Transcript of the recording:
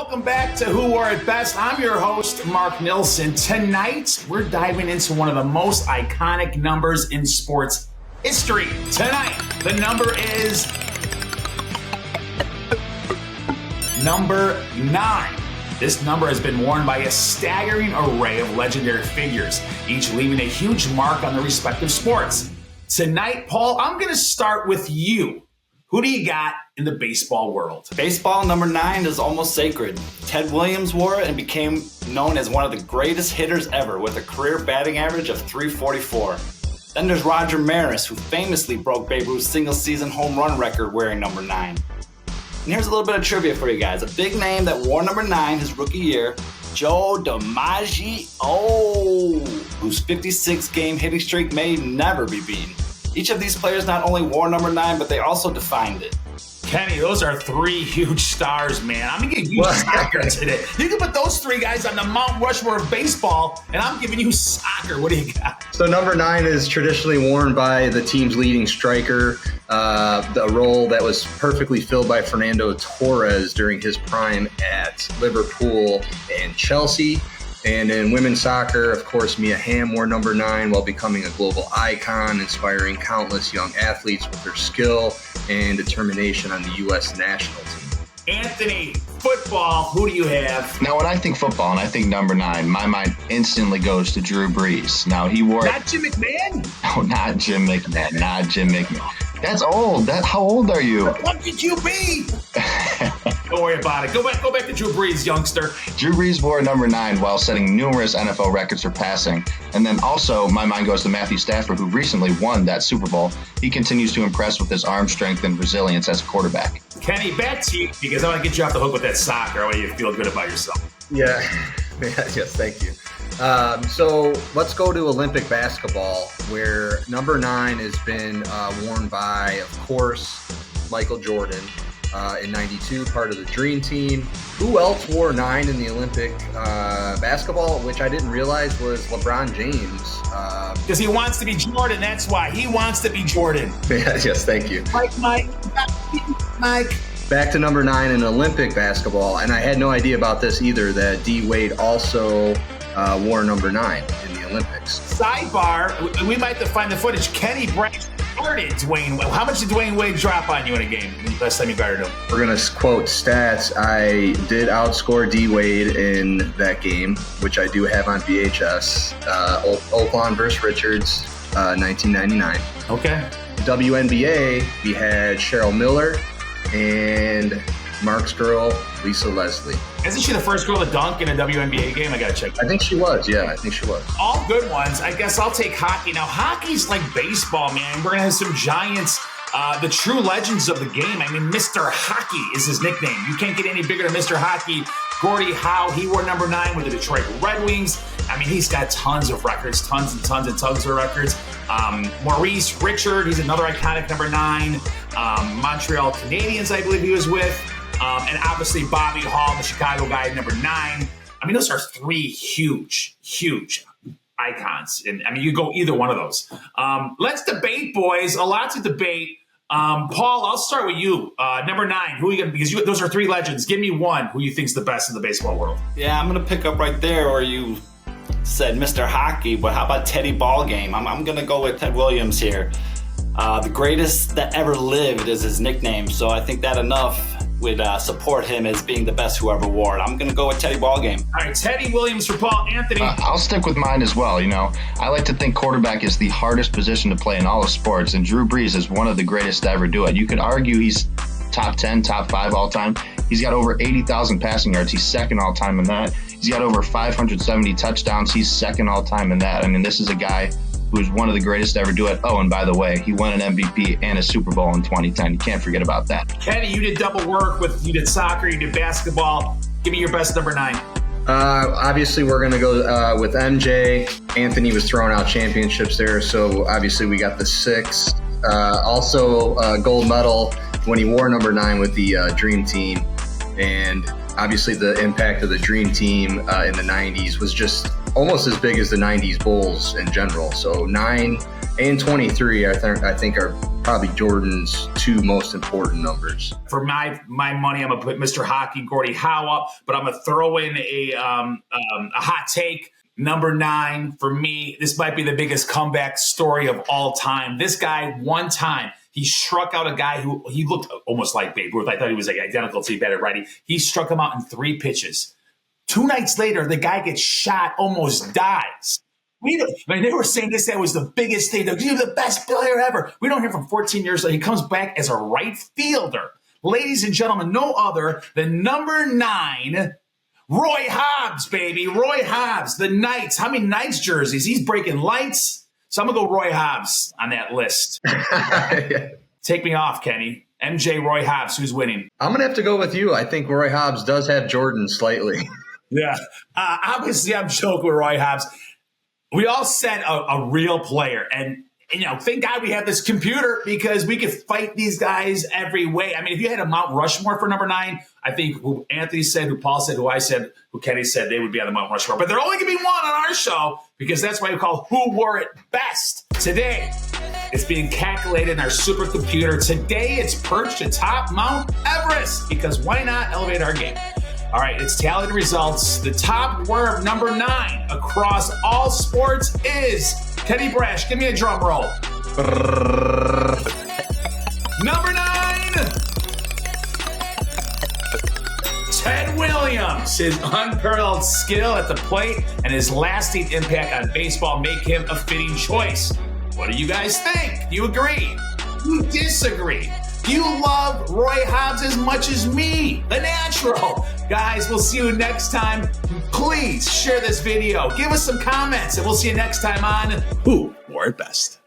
welcome back to Who Wore It Best. I'm your host, Mark Nilsson. Tonight, we're diving into one of the most iconic numbers in sports history. Tonight, the number is number 9. This number has been worn by a staggering array of legendary figures, each leaving a huge mark on their respective sports. Tonight, Paul, I'm going to start with you. Who do you got in the baseball world? Baseball number 9 is almost sacred. Ted Williams wore it and became known as one of the greatest hitters ever with a career batting average of .344. Then there's Roger Maris, who famously broke Babe Ruth's single-season home run record wearing number 9. And here's a little bit of trivia for you guys. A big name that wore number 9 his rookie year, Joe DiMaggio, whose 56-game hitting streak may never be beaten. Each of these players not only wore number 9, but they also defined it. Kenny, those are 3 huge stars, man. I'm going to give you soccer today. You can put those 3 guys on the Mount Rushmore of baseball, and I'm giving you soccer. What do you got? So number 9 is traditionally worn by the team's leading striker, the role that was perfectly filled by Fernando Torres during his prime at Liverpool and Chelsea. And in women's soccer, of course, Mia Hamm wore number 9 while becoming a global icon, inspiring countless young athletes with her skill and determination on the U.S. national team. Anthony, football, who do you have? Now, when I think football and I think number 9, my mind instantly goes to Drew Brees. Now, he wore... Not Jim McMahon? No, not Jim McMahon. Not Jim McMahon. That's old. How old are you? What could you be? Don't worry about it. Go back to Drew Brees, youngster. Drew Brees wore number 9 while setting numerous NFL records for passing. And then also, my mind goes to Matthew Stafford, who recently won that Super Bowl. He continues to impress with his arm strength and resilience as a quarterback. Kenny, back to you, because I want to get you off the hook with that soccer. I want you to feel good about yourself. Yeah. Yes, thank you. So let's go to Olympic basketball, where number 9 has been worn by, of course, Michael Jordan in '92, part of the Dream Team. Who else wore 9 in the Olympic basketball, which I didn't realize was LeBron James. Because he wants to be Jordan, that's why. He wants to be Jordan. Yes, thank you. Mike. Back to number 9 in Olympic basketball, and I had no idea about this either, that D. Wade also wore number 9 in the Olympics. Sidebar, we might have to find the footage. Kenny Bragg guarded Dwayne Wade. How much did Dwayne Wade drop on you in a game last time you guarded him? We're going to quote stats. I did outscore D. Wade in that game, which I do have on VHS. Oakland versus Richards, 1999. Okay. WNBA, we had Cheryl Miller and Mark's girl, Lisa Leslie. Isn't she the first girl to dunk in a WNBA game? I got to check. I think she was, yeah. I think she was. All good ones. I guess I'll take hockey. Now, hockey's like baseball, man. We're going to have some giants, the true legends of the game. I mean, Mr. Hockey is his nickname. You can't get any bigger than Mr. Hockey. Gordie Howe, he wore number 9 with the Detroit Red Wings. I mean, he's got tons of records, tons and tons and tons of records. Maurice Richard, he's another iconic number 9. Montreal Canadiens, I believe he was with. And obviously Bobby Hall, the Chicago guy, number 9. I mean, those are 3 huge icons. And I mean, you go either one of those. Let's debate, boys. A lot to debate. Paul, I'll start with you. Number 9, who are you going to, because those are 3 legends. Give me one who you think's the best in the baseball world. Yeah, I'm going to pick up right there where you said Mr. Hockey, but how about Teddy Ballgame? I'm going to go with Ted Williams here. The greatest that ever lived is his nickname, so I think that enough would support him as being the best who ever wore it. I'm going to go with Teddy Ballgame. All right, Teddy Williams for Paul. Anthony. I'll stick with mine as well. You know, I like to think quarterback is the hardest position to play in all of sports, and Drew Brees is one of the greatest to ever do it. You could argue he's top 10, top 5 all time. He's got over 80,000 passing yards. He's second all time in that. He's got over 570 touchdowns. He's second all time in that. I mean, this is a guy who is one of the greatest to ever do it. Oh, and by the way, he won an MVP and a Super Bowl in 2010. You can't forget about that. Kenny, you did double work you did soccer, you did basketball. Give me your best number 9. Obviously, we're going to go with MJ. Anthony was throwing out championships there, so obviously we got the 6. Also, gold medal when he wore number 9 with the Dream Team. And obviously the impact of the Dream Team in the 90s was just almost as big as the 90s Bulls in general. So 9 and 23, I think are probably Jordan's two most important numbers. For my money, I'm gonna put Mr. Hockey, Gordie Howe up, but I'm gonna throw in a hot take. Number 9 for me. This might be the biggest comeback story of all time. This guy, one time, he struck out a guy who he looked almost like Babe Ruth. I thought he was like identical to better righty. He struck him out in 3 pitches. 2 nights later, the guy gets shot, almost dies. They were saying this guy was the biggest thing. They're the best player ever. We don't hear from 14 years later. He comes back as a right fielder. Ladies and gentlemen, no other than number 9, Roy Hobbs, baby. Roy Hobbs, the Knights. How many Knights jerseys? He's breaking lights. So I'm going to go Roy Hobbs on that list. Take me off, Kenny. MJ, Roy Hobbs, who's winning? I'm going to have to go with you. I think Roy Hobbs does have Jordan slightly. Yeah. Obviously, I'm joking with Roy Hobbs. We all said a real player. And, thank God we have this computer because we could fight these guys every way. I mean, if you had a Mount Rushmore for number 9, I think who Anthony said, who Paul said, who I said, who Kenny said, they would be on the Mount Rushmore. But there only can be one on our show because that's why we call Who Wore It Best. Today, it's being calculated in our supercomputer. Today, it's perched atop Mount Everest because why not elevate our game? All right, it's tallied results. The top worm, number 9, across all sports is Kenny Brash. Give me a drum roll. Number 9, Ted Williams. His unparalleled skill at the plate and his lasting impact on baseball make him a fitting choice. What do you guys think? Do you agree? Do you disagree? Do you love Roy Hobbs as much as me, the natural? Guys, we'll see you next time. Please share this video. Give us some comments, and we'll see you next time on Who Wore It Best.